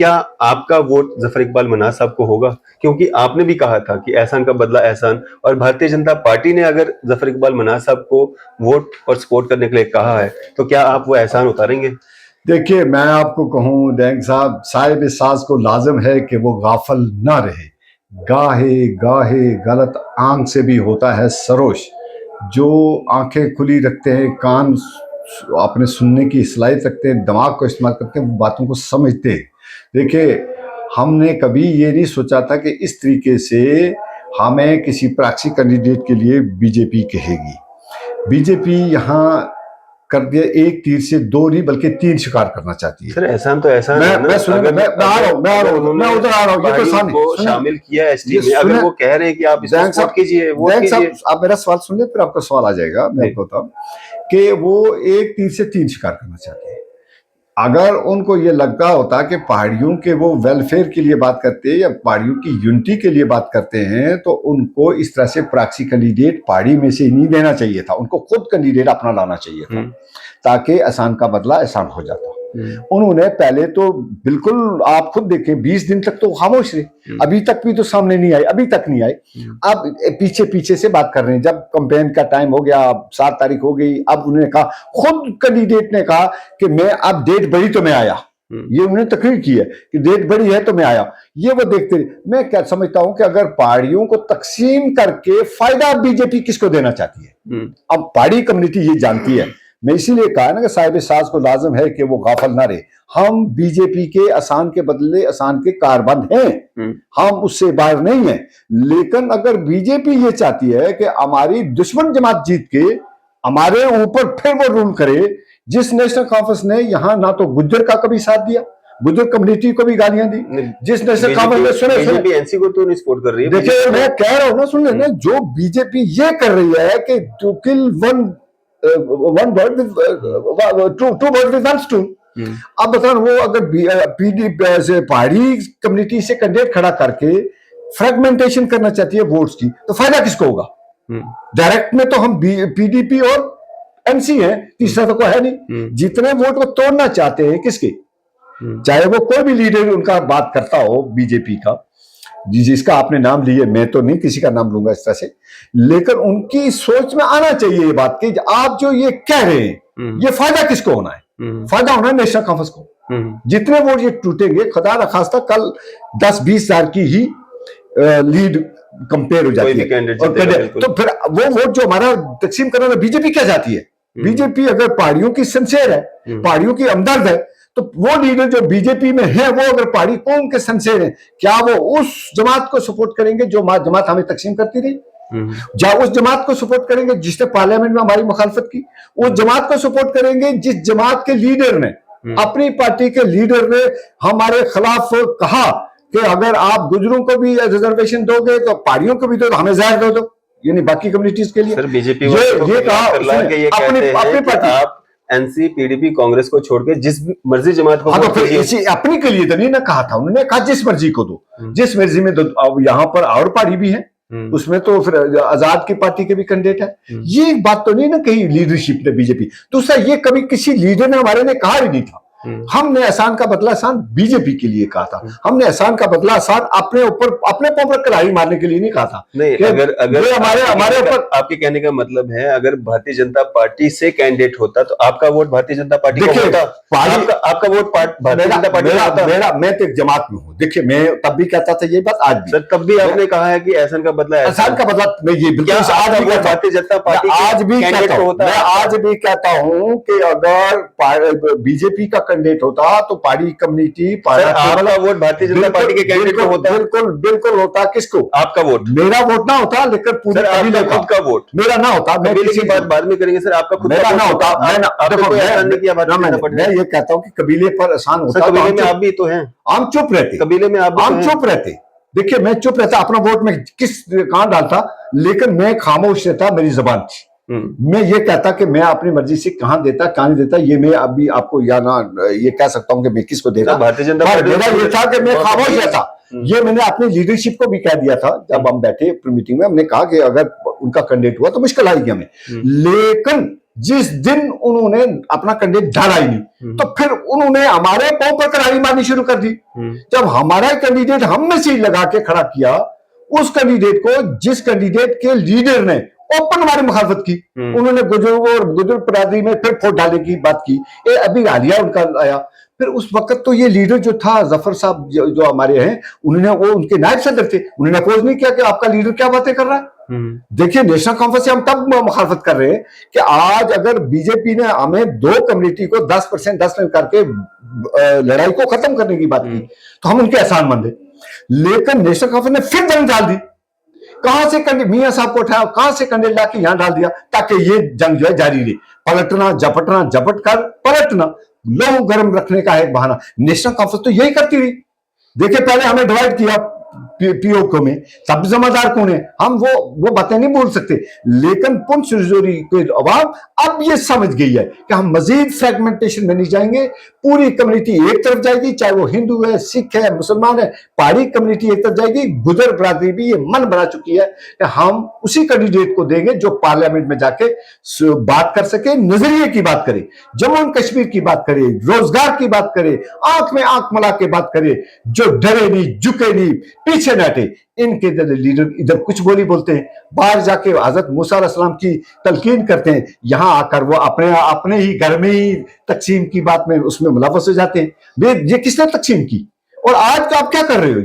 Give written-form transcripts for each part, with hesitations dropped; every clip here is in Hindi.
क्या आपका वोट जफर इकबाल मनाज साहब को होगा? क्योंकि आपने भी कहा था कि एहसान का बदला एहसान, और भारतीय जनता पार्टी ने अगर जफर इकबाल मनाज साहब को वोट और सपोर्ट करने के लिए कहा है, तो क्या आप वो एहसान उतारेंगे? देखिए, मैं आपको कहूं दैंग साहब, साहिब साज को लाजिम है कि वो गाफल ना रहे। गाहे गाहे गलत आंख से भी होता है सरोश। जो आंखें खुली रखते हैं, कान अपने सुनने की सलाहियत रखते हैं, दिमाग को इस्तेमाल करते हैं, वो बातों को समझते हैं। देखिए, हमने कभी ये नहीं सोचा था कि इस तरीके से हमें किसी प्रॉक्सी कैंडिडेट के लिए बीजेपी कहेगी। बीजेपी यहाँ कर दिया, एक तीर से दो नहीं बल्कि तीन शिकार करना चाहती है। सर एहसान तो एहसान है ना। मैं आ रहा हूँ, मैं उधर आ रहा हूँ। ये तो सामने को शामिल किया एसटी में, अगर वो कह रहे हैं कि आप इसको सपोर्ट कीजिए, वोट कीजिए। आप मेरा सवाल सुन ले, फिर आपका सवाल आ जाएगा। मैं आपको बताऊं कि वो एक तीर से तीन शिकार करना चाहते हैं। अगर उनको ये लगता होता कि पहाड़ियों के वो वेलफेयर के लिए बात करते हैं या पहाड़ियों की यूनिटी के लिए बात करते हैं, तो उनको इस तरह से प्रॉक्सी कैंडिडेट पहाड़ी में से नहीं देना चाहिए था। उनको खुद कैंडिडेट अपना लाना चाहिए था, ताकि एहसान का बदला एहसान हो जाता। उन्होंने पहले तो बिल्कुल, आप खुद देखें, 20 दिन तक तो खामोश रहे, अभी तक भी तो सामने नहीं आए, अभी तक नहीं आए। अब पीछे पीछे से बात कर रहे हैं। जब कैंपेन का टाइम हो गया, 7 तारीख हो गई, अब उन्होंने कहा, खुद कैंडिडेट ने कहा कि मैं अब डेट बढ़ी तो मैं आया। ये उन्होंने तकरीर की है कि डेट बढ़ी है तो मैं आया। ये वो देखते रहे। मैं क्या समझता हूं कि अगर पहाड़ियों को तकसीम करके फायदा बीजेपी किसको देना चाहती है, अब पहाड़ी कम्युनिटी ये जानती है। मैं इसीलिए कहा ना कि साहिब साज को लाजिम है कि वो गाफल ना रहे। हम बीजेपी के आसान के बदले आसान के कारबंद हैं, हम उससे बाहर नहीं हैं। लेकिन अगर बीजेपी ये चाहती है कि हमारी दुश्मन जमात जीत के हमारे ऊपर फिर वो रूल करे, जिस नेशनल कॉन्फ्रेंस ने यहाँ ना तो गुज्जर का कभी साथ दिया, गुज्जर कम्युनिटी को भी गालियां दी, जिस नेशनल कॉन्फ्रेंस ने सुने बीजेपी एनसी को तो नहीं सपोर्ट कर रही है। देखिए, मैं कह रहा हूं ना, सुन लेना, जो बीजेपी ये कर रही है कि to kill one bird with two bird with one stone. अब बताओ, वो अगर से पहाड़ी कम्युनिटी से कैंडिडेट खड़ा करके फ्रेगमेंटेशन करना चाहती है वोट्स की, तो फायदा किसको होगा? डायरेक्ट में तो हम पीडीपी और एमसी है, तीसरा तो कोई है नहीं। जितने वोट वो तोड़ना चाहते हैं किसके, चाहे वो कोई भी लीडर उनका बात करता हो बीजेपी का, जिसका आपने नाम लिए, मैं तो नहीं किसी का नाम लूंगा इस तरह से, लेकिन उनकी सोच में आना चाहिए ये बात कि आप जो ये कह रहे हैं, ये फायदा किसको होना है? फायदा होना है नेशनल कॉन्फ्रेंस को। जितने वोट ये टूटेंगे, खुदा न खास्ता कल 10-20 हजार की ही लीड कंपेयर हो जाती है, तो फिर वो वोट जो हमारा तकसीम करना, बीजेपी क्या चाहती है? बीजेपी अगर पहाड़ियों की सिंसियर है, पहाड़ियों की हमदर्द है, तो वो लीडर जो बीजेपी में है, वो अगर पहाड़ी कौम के सिंसियर है, क्या वो उस जमात को सपोर्ट करेंगे जो जमात हमें तकसीम करती रही? या उस जमात को सपोर्ट करेंगे जिसने पार्लियामेंट में हमारी मुखालफत की? उस जमात को सपोर्ट करेंगे जिस जमात के लीडर ने, अपनी पार्टी के लीडर ने हमारे खिलाफ कहा कि अगर आप गुजरों को भी रिजर्वेशन दोगे तो पहाड़ियों को भी दो, हमें जाहिर दो, यानी बाकी कम्युनिटीज के लिए। सर बीजेपी ये कहा अपनी पार्टी, एनसी पीडीपी कांग्रेस को छोड़ के जिस मर्जी जमात को, हाँ, तो फिर इसी अपनी के लिए तो नहीं ना कहा था उन्होंने, कहा जिस मर्जी को दो, जिस मर्जी में दो। अब यहाँ पर और पार्टी भी है, उसमें तो फिर आजाद की पार्टी के भी कैंडिडेट है। ये बात तो नहीं ना कही लीडरशिप ने बीजेपी। दूसरा, ये कभी किसी लीडर ने हमारे ने कहा ही नहीं था। हमने एहसान का बदला एहसान बीजेपी के लिए कहा था। हमने एहसान का बदला एहसान अपने ऊपर, अपने ऊपर कलाड़ी मारने के लिए नहीं कहा था। नहीं, अगर हमारे ऊपर, आपके कहने का मतलब है अगर भारतीय जनता पार्टी से कैंडिडेट होता तो आपका वोट भारतीय जनता पार्टी को होता, आपका वोट भारतीय जनता पार्टी को होता। मैं तो एक जमात में हूँ। देखिए, मैं तब भी कहता था ये बात, आज भी सर, तब भी आपने कहा है कि एहसान का बदला एहसान का बदला, मैं ये बिल्कुल आज भी भारतीय जनता पार्टी आज भी कहता हूँ कि अगर बीजेपी का कैंडिडेट होता तो पहाड़ी कम्युनिटी, आपका वोट भारतीय जनता पार्टी के कैंडिडेट को होता। बिल्कुल होता। किसको? आपका वोट। मेरा वोट ना होता, लेकिन पूरे कबीले खुद का वोट मेरा ना होता। मैं किसी बात बाद में करेंगे सर, आपका खुद मेरा ना होता। मैं ये कहता हूँ कि कबीले पर आसान होता। कबीले में आप भी तो हैं, हम चुप रहते, कबीले में आप चुप रहते। देखिए, मैं चुप रहता, अपना वोट में किस कहां डालता, लेकिन मैं खामोश रहता, मेरी जबान थी। मैं ये कहता कि मैं अपनी मर्जी से कहां देता कहां नहीं देता, ये मैं अभी आपको या ना ये कह सकता हूं कि मैं किसको देता। भारतीय जनता पार्टी मेरा ये था कि मैं खामोश रहता। ये मैंने अपनी लीडरशिप को भी कह दिया था जब हम बैठे मीटिंग में। हमने कहा कि अगर उनका कैंडिडेट हुआ तो मुश्किल आएगी हमें, लेकिन जिस दिन उन्होंने अपना कैंडिडेट डाला ही नहीं, तो फिर उन्होंने हमारे पांव पर करारी मारनी शुरू कर दी। जब हमारा कैंडिडेट हमने सीट लगा के खड़ा किया, उस कैंडिडेट को, जिस कैंडिडेट के लीडर ने ओपन हमारी मुखालफत की, उन्होंने बुजुर्ग और बुजुर्ग बरादरी में फिर वोट डालने की बात की। ये अभी हालिया उनका आया। फिर उस वक्त तो ये लीडर जो था जफर साहब जो हमारे हैं, उन्होंने, वो उनके नायब सदर थे, उन्होंने अपोज नहीं किया कि आपका लीडर क्या बातें कर रहा है। देखिए, नेशनल कॉन्फ्रेंस से हम तब मुखालफत कर रहे हैं कि आज अगर बीजेपी ने हमें दो कम्युनिटी को 10% 10% करके लड़ाई को खत्म करने की बात की, तो हम उनके एहसानमंद हैं। लेकिन नेशनल कॉन्फ्रेंस ने फिर जंग डाल दी। कहां से मियां साहब को उठाया, कहां से कंडे ला के यहां डाल दिया, ताकि ये जंग जो है जारी रही। पलटना झपटना, झपट कर पलटना, लहू गर्म रखने का एक बहाना। नेशनल कॉन्फ्रेंस तो यही करती रही। देखिए, पहले हमें डिवाइड किया पीओ में, सब जिम्मेदार कौन है, हम वो बातें नहीं बोल सकते। लेकिन पुंछ रजौरी के अवाम अब ये समझ गई है कि हम मजीद फ्रेगमेंटेशन में नहीं जाएंगे। पूरी कम्युनिटी एक तरफ जाएगी, चाहे वो हिंदू है, सिख है, मुसलमान है, पहाड़ी कम्युनिटी एक तरफ जाएगी। गुजर बरादरी भी ये मन बना चुकी है कि हम उसी कैंडिडेट को देंगे जो पार्लियामेंट में जाके बात कर सके, नजरिए की बात करे, जम्मू एंड कश्मीर की बात करे, रोजगार की बात करे, आंख में आंख मिला के बात करे, जो डरे नहीं, झुके नहीं, पीछे न हटे। इनके लीडर इधर कुछ बोली बोलते हैं, बाहर जाके हजरत मूसा अलैहिस्सलाम की तलकीन करते हैं, यहां आकर वो अपने ही घर में ही तकसीम की बात में उसमें मुलव्वस हो जाते हैं। ये किसने तकसीम की? और आज का आप क्या कर रहे हो?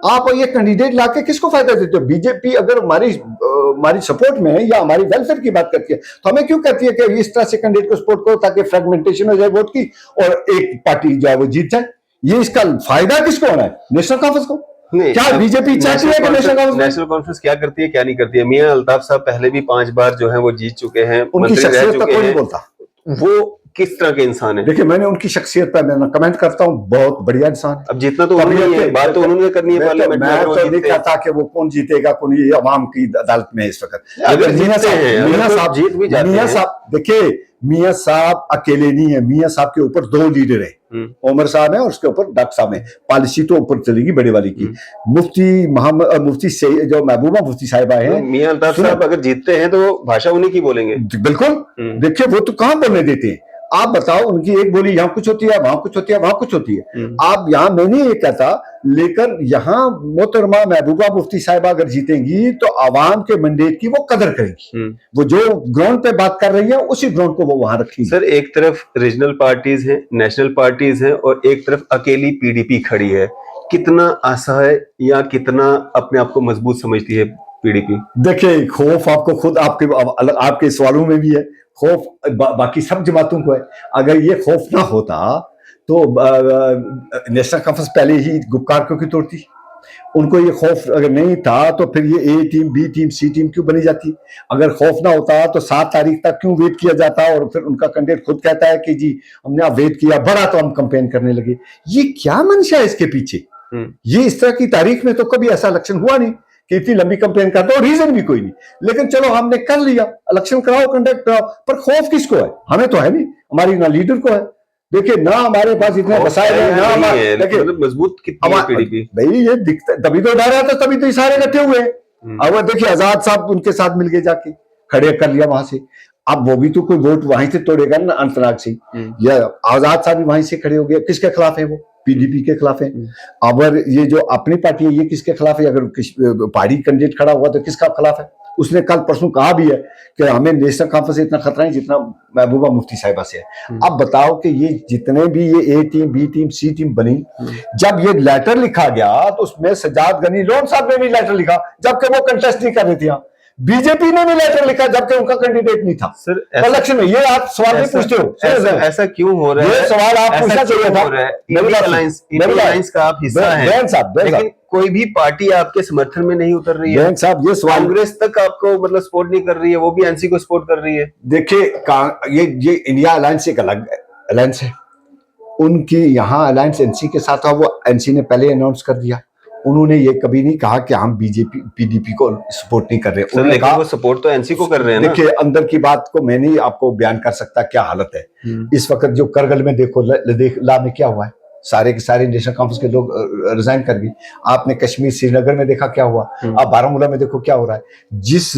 आप ये कैंडिडेट लाके किसको फायदा देते हो? बीजेपी अगर हमारी सपोर्ट में है या हमारी वेलफेयर की बात करती है, तो हमें क्यों कहती है कि इस तरह से कैंडिडेट को सपोर्ट करो ताकि फ्रेगमेंटेशन हो जाए वोट की और एक पार्टी जो है वो जीत जाए? ये इसका फायदा किसको होना है? नेशनल कॉन्फ्रेंस को? क्या बीजेपी चाहती है कि नेशनल कॉन्फ्रेंस क्या करती है, क्या नहीं करती है? मियां अल्ताफ साहब पहले भी 5 बार जो है वो जीत चुके हैं, उनकी शख्सियत का कोई नहीं बोलता। वो किस तरह के इंसान है? देखिए, मैंने उनकी शख्सियत पर मैं कमेंट करता हूँ, बहुत बढ़िया इंसान है। अब जीतना तो उन्होंने, बात तो उन्होंने करनी है पार्लियामेंट में। मैं तो नहीं कहता कि वो कौन जीतेगा कौन, ये अवाम की अदालत में इस वक्त। अगर मियां साहब जीत भी जाते हैं, मियां साहब देखिए, मियां साहब अकेले नहीं है, मियां साहब के ऊपर 2 लीडर है, उमर साहब है और उसके ऊपर डॉक्टर साहब है। पॉलिसी तो ऊपर चलेगी बड़े वाली की। मुफ्ती से जो महबूबा मुफ्ती साहिबा है, मियां अल्ताफ साहब अगर जीतते हैं तो भाषा उन्हीं की बोलेंगे। बिल्कुल। देखिए, वो तो कहां बोलने देते हैं। आप बताओ, उनकी एक बोली यहाँ कुछ होती है, वहां कुछ होती है, वहां कुछ होती है। आप यहाँ, मैं नहीं ये कहता, लेकिन यहाँ मोहतरमा महबूबा मुफ्ती साहिबा अगर जीतेंगी तो आवाम के मैंडेट की वो कदर करेंगी। वो जो ग्राउंड पे बात कर रही है उसी ग्राउंड को वो वहां रखेंगी। सर, एक तरफ रीजनल पार्टीज हैं, नेशनल पार्टीज हैं और एक तरफ अकेली पीडीपी खड़ी है। कितना असहाय या कितना अपने आप को मजबूत समझती है पीडीपी? देखिए, खौफ आपको खुद आपके सवालों में भी है, खौफ बाकी सब जमातों को है। अगर ये खौफ ना होता तो नेशनल कॉन्फ्रेंस पहले ही गुपकार क्यों की तोड़ती? उनको ये खौफ अगर नहीं था तो फिर ये ए टीम, बी टीम, सी टीम क्यों बनी जाती? अगर खौफ ना होता तो 7 तारीख तक क्यों वेट किया जाता? और फिर उनका कैंडिडेट खुद कहता है कि जी हमने अब वेट किया, बढ़ा तो हम कैंपेन करने लगे। ये क्या मंशा है इसके पीछे? ये इस तरह की तारीख में तो कभी ऐसा इलेक्शन हुआ नहीं कि इतनी लंबी कंपेन करता हो, रीजन भी कोई नहीं। लेकिन चलो, हमने कर लिया, इलेक्शन कराओ, कंडक्ट कराओ, पर खौफ किसको है? हमें तो है नहीं, हमारी ना लीडर को है। देखिए, ना हमारे पास इतने वसाइल है, ना हमारे, देखिए मजबूत कितनी है पीडीपी। भाई ये दिखता, तभी तो डर है, तो तभी तो सारे इकट्ठे हुए हैं। अब देखिए, आजाद साहब उनके साथ मिल गए, जाके खड़े कर लिया वहां से। अब वो भी तो कोई वोट वहीं से तोड़ेगा ना, अनंतनाग से, या आजाद साहब भी वहीं से खड़े हो गए। किसके खिलाफ है वो? पीडीपी के खिलाफ है। अगर ये जो अपनी पार्टी है, ये किसके खिलाफ है? अगर पहाड़ी कैंडिडेट खड़ा हुआ तो किसका खिलाफ है? उसने कल परसों कहा भी है कि हमें नेशनल कॉन्फ्रेंस से इतना खतरा नहीं जितना महबूबा मुफ्ती साहिबा से है। अब बताओ कि ये जितने भी ये ए टीम, बी टीम, सी टीम बनी, जब ये लेटर लिखा गया तो उसमें सजाद गनी लोन साहब ने भी लेटर लिखा, जबकि वो कंटेस्ट नहीं कर रही थी। बीजेपी ने भी लेटर लिखा जबकि उनका कैंडिडेट नहीं था सर इलेक्शन में। ये आप सवाल नहीं पूछते हो, ऐसा क्यों हो रहा है? ये सवाल आप पूछना चाहिए था। इंडिया अलायंस का आप हिस्सा हैं, लेकिन कोई भी पार्टी आपके समर्थन में नहीं उतर रही है। साहब, ये सवाल, कांग्रेस तक आपको मतलब सपोर्ट नहीं कर रही है, वो भी एनसी को सपोर्ट कर रही है। देखिए, ये इंडिया अलायंस एक अलग अलायंस है। उनकी यहाँ अलायंस एनसी के साथ, वो एनसी ने पहले अनाउंस कर दिया। उन्होंने ये कभी नहीं कहा कि हम बीजेपी पीडीपी को सपोर्ट नहीं कर रहे। उन्होंने कहा वो सपोर्ट तो एनसी को कर रहे हैं ना। देखिए, अंदर की बात को मैं नहीं आपको बयान कर सकता क्या हालत है इस वक्त। जो करगिल में देखो, लद्दाख में क्या हुआ है, सारे के सारे नेशनल कॉन्फ्रेंस के लोग रिजाइन कर गए। आपने कश्मीर श्रीनगर में देखा क्या हुआ, आप बारामूला में देखो क्या हो रहा है। जिस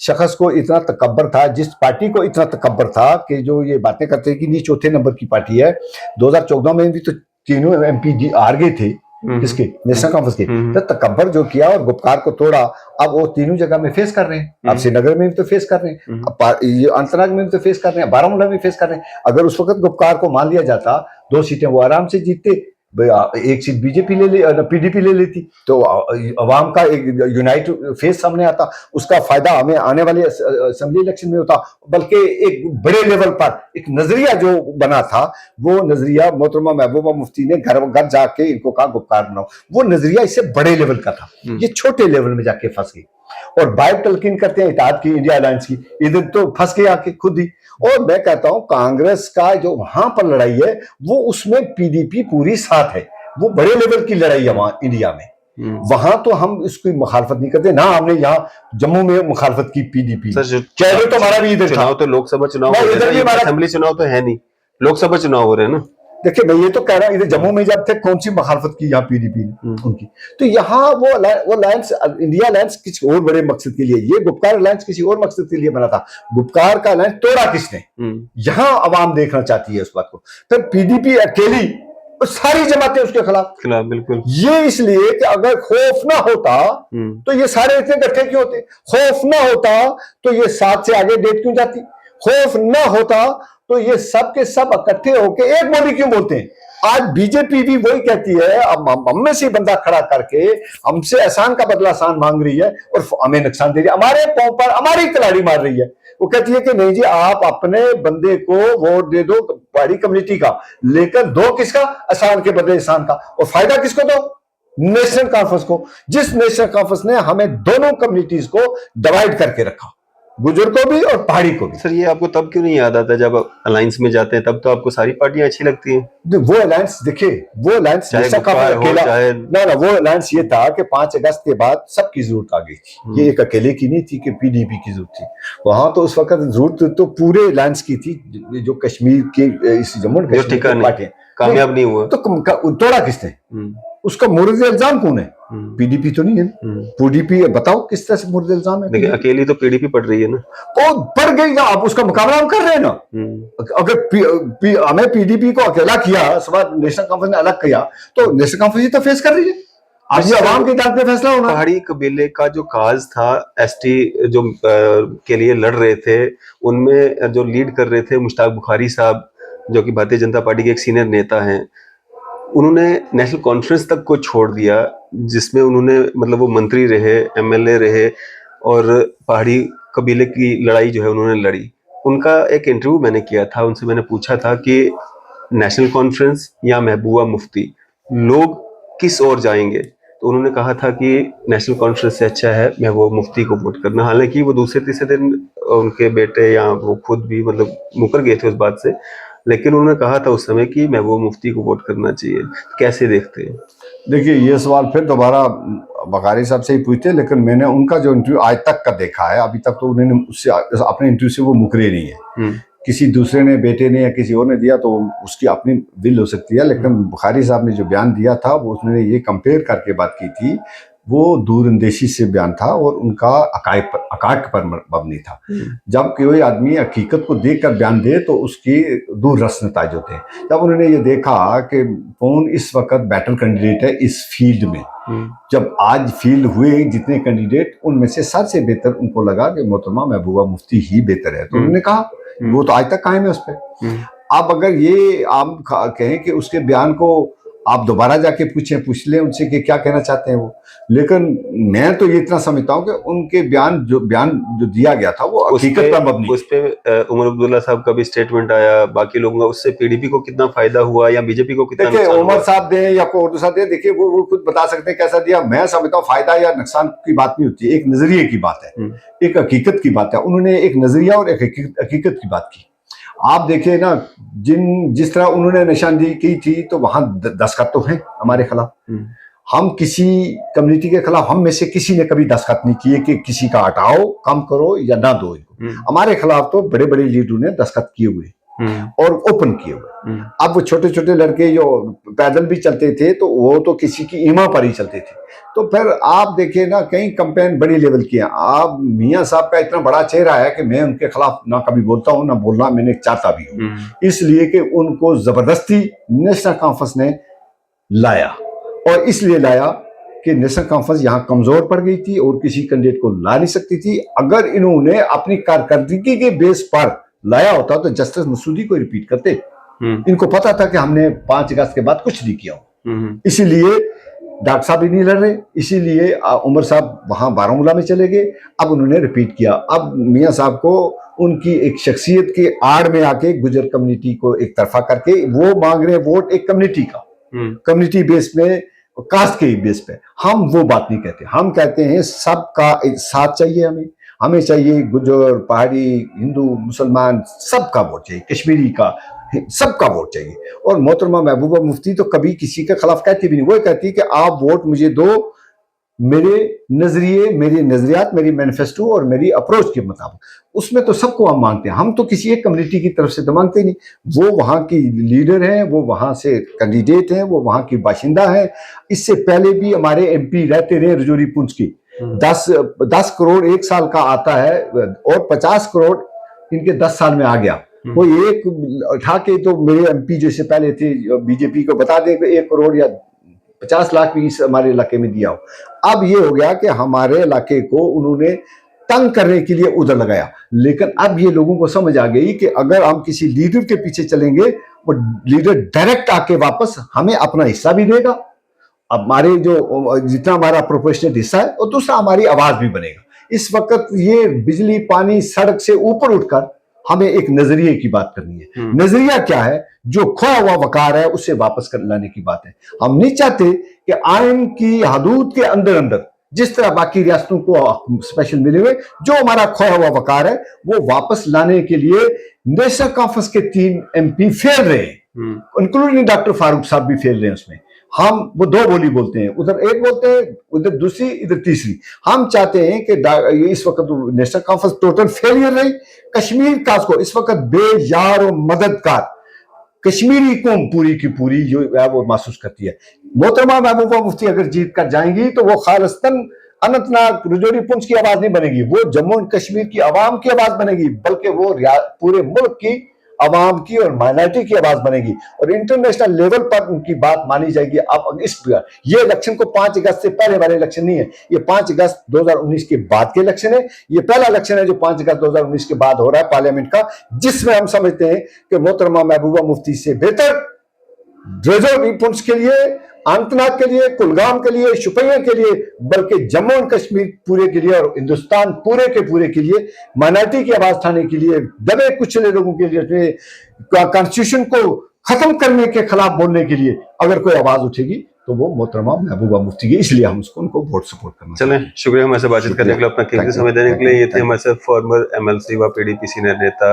शख्स को इतना तकब्बर था, जिस पार्टी को इतना तकब्बर था कि जो ये बातें करते हैं कि ये चौथे नंबर की पार्टी है, 2014 में भी तो तीनों एमपी हार गए थे किसके, नेशनल कॉन्फ्रेंस के। तो तकब्बर जो किया और गुपकार को तोड़ा, अब वो तीनों जगह में फेस कर रहे हैं। अब श्रीनगर में भी तो फेस कर रहे हैं, अब ये अनंतनाग में भी तो फेस कर रहे हैं, बारामूला में फेस कर रहे हैं। अगर उस वक्त गुपकार को मान लिया जाता 2 सीटें वो आराम से जीतते, 1 सीट बीजेपी पीडीपी ले लेती, तो अवाम का एक यूनाइट फेस सामने आता, उसका फायदा हमें आने वाले असेंबली इलेक्शन में होता। बल्कि एक बड़े लेवल पर एक नजरिया जो बना था, वो नजरिया मोहतरमा महबूबा मुफ्ती ने घर घर जाके इनको कहा गुपकार बनाओ, वो नजरिया इससे बड़े लेवल का था, ये छोटे लेवल में जाके फंस गई। और बाइक तलकीन करते हैं इत्तेहाद की, इंडिया अलायंस की, इधर तो फंस गए आके खुद ही। और मैं कहता हूं कांग्रेस का जो वहां पर लड़ाई है, वो उसमें पीडीपी पूरी साथ है, वो बड़े लेवल की लड़ाई है वहां इंडिया में। वहां तो हम इसकी मुखालफत नहीं करते ना, हमने यहाँ जम्मू में मुखालफत की पीडीपी, चैनल तो हमारा भी इधर चुनाव तो लोकसभा चुनाव, असेंबली चुनाव तो है नहीं, लोकसभा चुनाव हो रहे हैं ना। देखिए मैं ये तो कह रहा हूँ, इधर जम्मू में जब थे कौन सी मुखालफत की यहाँ पीडीपी ने उनकी, तो यहाँ वो अलायंस, इंडिया अलायंस किसी और बड़े मकसद के लिए, ये गुपकार अलायंस किसी और मकसद के लिए बना था। गुपकार का अलायंस तोड़ा किसने, यहाँ अवाम देखना चाहती है उस बात को। फिर पीडीपी अकेली और सारी जमातें उसके खिलाफ, बिल्कुल। ये इसलिए कि अगर खौफ ना होता तो ये सारे इतने इकट्ठे क्यों होते, खौफ ना होता तो ये 7 से आगे डेट क्यों जाती, खौफ ना होता तो ये सब के सब इकट्ठे होके एक मोदी क्यों बोलते हैं। आज बीजेपी भी वही कहती है, अब हम में से बंदा खड़ा करके हमसे एहसान का बदला एहसान मांग रही है और हमें नुकसान दे रही है, हमारे पांव पर हमारी तलाड़ी मार रही है। वो कहती है कि नहीं जी, आप अपने बंदे को वोट दे दो पहाड़ी कम्युनिटी का, लेकर दो किसका, एहसान के बदले एहसान का, और फायदा किसको दो, नेशनल कॉन्फ्रेंस को। जिस नेशनल कॉन्फ्रेंस ने हमें दोनों कम्युनिटीज को डिवाइड करके रखा, गुजर को भी और पहाड़ी को भी। सर ये आपको तब क्यों नहीं याद आता जब अलायंस में जाते हैं, तब तो आपको सारी पार्टियां अच्छी लगती हैं। वो अलायंस देखिए, वो अलायंस ना वो अलायंस ये था कि 5 अगस्त के बाद सबकी जरूरत आ गई थी, ये एक अकेले की नहीं थी कि पीडीपी की जरूरत थी। वहां तो उस वक्त जरूरत तो पूरे अलायंस की थी, जो कश्मीर के इस जम्मू एंड कश्मीर की पार्टियां कामयाब नहीं हुआ, तो तोड़ा किसने, उसका मुर्द इल्जाम कौन है, पीडीपी तो नहीं है ना। पीडीपी बताओ किस तरह से मुर्द इल्जाम है, देखिए अकेली तो पीडीपी पड़ रही है ना, तो पड़ गई ना, आप उसका मुकाबला हम कर रहे हैं ना। अगर हमें पीडीपी को अकेला किया, नेशनल कॉन्फ्रेंस ने अलग किया, तो नेशनल कॉन्फ्रेंस तो फेस कर रही है, आज ये अवाम की ताकत पे फैसला होना। पहाड़ी कबीले का जो काज था, एसटी जो के लिए लड़ रहे थे, उनमें जो लीड कर रहे थे मुश्ताक बुखारी साहब, जो कि भारतीय जनता पार्टी के एक सीनियर नेता हैं, उन्होंने नेशनल कॉन्फ्रेंस तक को छोड़ दिया, जिसमें उन्होंने मतलब वो मंत्री रहे, एमएलए रहे, और पहाड़ी कबीले की लड़ाई जो है उन्होंने लड़ी। उनका एक इंटरव्यू मैंने किया था, उनसे मैंने पूछा था कि नेशनल कॉन्फ्रेंस या महबूबा मुफ्ती, लोग किस ओर जाएंगे, तो उन्होंने कहा था कि नेशनल कॉन्फ्रेंस से अच्छा है महबूबा मुफ्ती को वोट करना। हालांकि वो दूसरे तीसरे दिन उनके बेटे या वो खुद भी मतलब मुकर गए थे उस बात से, लेकिन उन्होंने कहा था उस समय कि महबूबा मुफ्ती को वोट करना चाहिए। कैसे देखते हैं? देखिए ये सवाल फिर दोबारा बखारी साहब से ही पूछते, लेकिन मैंने उनका जो इंटरव्यू आज तक का देखा है, अभी तक तो उन्होंने उससे अपने इंटरव्यू से वो मुकरे नहीं है। किसी दूसरे ने, बेटे ने या किसी और ने दिया तो उसकी अपनी विल हो सकती है, लेकिन बुखारी साहब ने जो बयान दिया था वो उसने ये कंपेयर करके बात की थी, वो दूरअंदेशी से बयान था और उनका अकाक पर मबनी था। जब कोई आदमी हकीकत को देखकर बयान दे तो उसकी दूर रस नताइज होते हैं। जब उन्होंने ये देखा कि कौन इस वक्त बेटर कैंडिडेट है इस फील्ड में, जब आज फील्ड हुए जितने कैंडिडेट, उनमें से सबसे बेहतर उनको लगा कि मोहतरमा महबूबा मुफ्ती ही बेहतर है, तो उन्होंने कहा, वो तो आज तक कायम है उस पर। अब अगर ये आप कहें कि उसके बयान को आप दोबारा जाके पूछ लें उनसे कि क्या कहना चाहते हैं वो, लेकिन मैं तो ये इतना समझता हूँ कि उनके बयान जो दिया गया था वो हकीकत पर मबनी। उस पे उमर अब्दुल्ला साहब का भी स्टेटमेंट आया, बाकी लोगों का, उससे पीडीपी को कितना फायदा हुआ या बीजेपी को कितना नुकसान हुआ? उमर साहब दे या कोई और साहब दे, देखिए वो खुद बता सकते हैं कैसा दिया। मैं समझता हूँ फायदा या नुकसान की बात नहीं होती, एक नजरिए की बात है, एक हकीकत की बात है। उन्होंने एक नजरिया और एक हकीकत की बात की। आप देखिए ना, जिस तरह उन्होंने निशानदेही की थी, तो वहां दस्तखत तो हैं हमारे खिलाफ। हम किसी कम्युनिटी के खिलाफ, हम में से किसी ने कभी दस्तखत नहीं किए कि किसी का हटाओ, कम करो या ना दो इनको। हमारे खिलाफ तो बड़े बड़े लीडरों ने दस्तखत किए हुए, और ओपन किए हुए। अब वो छोटे छोटे लड़के जो पैदल भी चलते थे तो वो तो किसी की ईमा पर ही चलते थे। तो फिर आप देखिए ना, कई कंपेन बड़ी लेवल की है। आप मियाँ साहब का इतना बड़ा चेहरा है कि मैं उनके खिलाफ ना कभी बोलता हूँ ना बोलना मैंने चाहता भी हूँ, इसलिए कि उनको जबरदस्ती नेशनल कॉन्फ्रेंस ने लाया। और इसलिए लाया कि नेशनल कॉन्फ्रेंस यहाँ कमजोर पड़ गई थी और किसी कैंडिडेट को ला नहीं सकती थी। अगर इन्होंने अपनी कारकर्दगी के बेस पर लाया होता तो जस्टिस मसूदी को रिपीट करते। इनको पता था कि हमने 5 अगस्त के बाद कुछ नहीं किया, इसीलिए डॉक्टर साहब भी नहीं लड़ रहे, इसीलिए उमर साहब वहां बारामूला में चले गए। अब उन्होंने रिपीट किया। अब मियाँ साहब को उनकी एक शख्सियत के आड़ में आके गुजर कम्युनिटी को एक तरफा करके वो मांग रहे वोट एक कम्युनिटी का, कम्युनिटी बेस में, कास्ट के बेस पे। हम वो बात नहीं कहते, हम कहते हैं सबका साथ चाहिए। हमें चाहिए गुजर, पहाड़ी, हिंदू, मुसलमान सबका वोट चाहिए, कश्मीरी का सबका वोट चाहिए। और मोहतरमा महबूबा मुफ्ती तो कभी किसी के खिलाफ कहती भी नहीं। वो कहती कि आप वोट मुझे दो मेरे नजरिए, मेरे नजरियात, मेरी मैनिफेस्टो और मेरी अप्रोच के मुताबिक। उसमें तो सबको हम मांगते हैं, हम तो किसी एक कम्युनिटी की तरफ से तो मांगते नहीं। वो वहाँ की लीडर हैं, वो वहाँ से कैंडिडेट हैं, वो वहाँ की बाशिंदा है। इससे पहले भी हमारे एमपी रहते रहे रजौरी पुंछ की। 10 करोड़ एक साल का आता है और 50 करोड़ इनके 10 साल में आ गया। कोई एक उठा के तो मेरे एमपी जैसे पहले थे बीजेपी को बता दें 1 करोड़ या 50 लाख भी इस हमारे इलाके में दिया हो। अब ये हो गया कि हमारे इलाके को उन्होंने तंग करने के लिए उधर लगाया। लेकिन अब ये लोगों को समझ आ गई कि अगर हम किसी लीडर के पीछे चलेंगे वो लीडर डायरेक्ट आके वापस हमें अपना हिस्सा भी देगा। अब हमारे जो जितना हमारा प्रोपोर्शनल हिस्सा है और दूसरा हमारी आवाज भी बनेगा। इस वक्त ये बिजली, पानी, सड़क से ऊपर उठकर हमें एक नजरिए की बात करनी है। नजरिया क्या है? जो खोया हुआ वकार है उसे वापस कर लाने की बात है। हम नहीं चाहते कि आइन की हदूद के अंदर अंदर जिस तरह बाकी रियासतों को स्पेशल मिले हुए जो हमारा खोया हुआ वकार है वो वापस लाने के लिए नेशनल कॉन्फ्रेंस के 3 एमपी फेल रहे हैं, इंक्लूडिंग डॉक्टर फारूक साहब भी फेल रहे हैं उसमें। हम वो 2 बोली बोलते हैं, उधर एक बोलते हैं, उधर दूसरी, इधर तीसरी। हम चाहते हैं कि इस वक्त नेशनल कॉन्फ्रेंस टोटल फेलियर रही। कश्मीर का को इस वक्त बेयार और मददगार कश्मीरी कौम पूरी की पूरी जो है वो महसूस करती है। मोहतरमा महबूबा मुफ्ती अगर जीत कर जाएंगी तो वो खालिस्तान अनंतनाग, रजौरी, पुंछ की आवाज नहीं बनेगी, वो जम्मू एंड कश्मीर की आवाम की आवाज बनेगी, बल्कि वो पूरे मुल्क की आवाम की और माइनॉरिटी की आवाज बनेगी और इंटरनेशनल लेवल पर उनकी बात मानी जाएगी। अब ये इलेक्शन को 5 अगस्त से पहले वाले इलेक्शन नहीं है, ये 5 अगस्त 2019 के बाद के इलेक्शन है। ये पहला इलेक्शन है जो 5 अगस्त 2019 के बाद हो रहा है पार्लियामेंट का, जिसमें हम समझते हैं कि मोहतरमा महबूबा मुफ्ती से बेहतर रजौरी, पुंछ के लिए, अनंतनाग के लिए, कुलगाम के लिए, शुपियां के लिए, बल्कि जम्मू एंड कश्मीर पूरे के लिए और हिंदुस्तान पूरे के लिए माइनॉरिटी की आवाज उठाने के लिए, दबे कुचले लोगों के लिए, कॉन्स्टिट्यूशन को खत्म करने के खिलाफ बोलने के लिए अगर कोई आवाज उठेगी तो वो मोहतरमा महबूबा मुफ्ती की। इसलिए हम उनको वोट सपोर्ट करना। चलें, शुक्रिया हमारे से बातचीत करने के लिए, अपना कीमती समय देने के लिए। ये थे हमारे साथ फॉर्मर एमएलसी व पीडीपी सीनियर नेता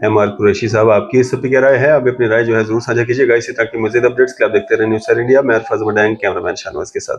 एमआर कुरैशी साहब। आपकी इस सब क्या राय है? आप अपनी राय जो है जरूर साझा कीजिएगा। इसी तरह की मजीद अपडेट्स के लिए आप देखते रहे न्यूज़ इंडिया। मैं अरफाज मडांग, कैमरामैन शाहनवाज के साथ।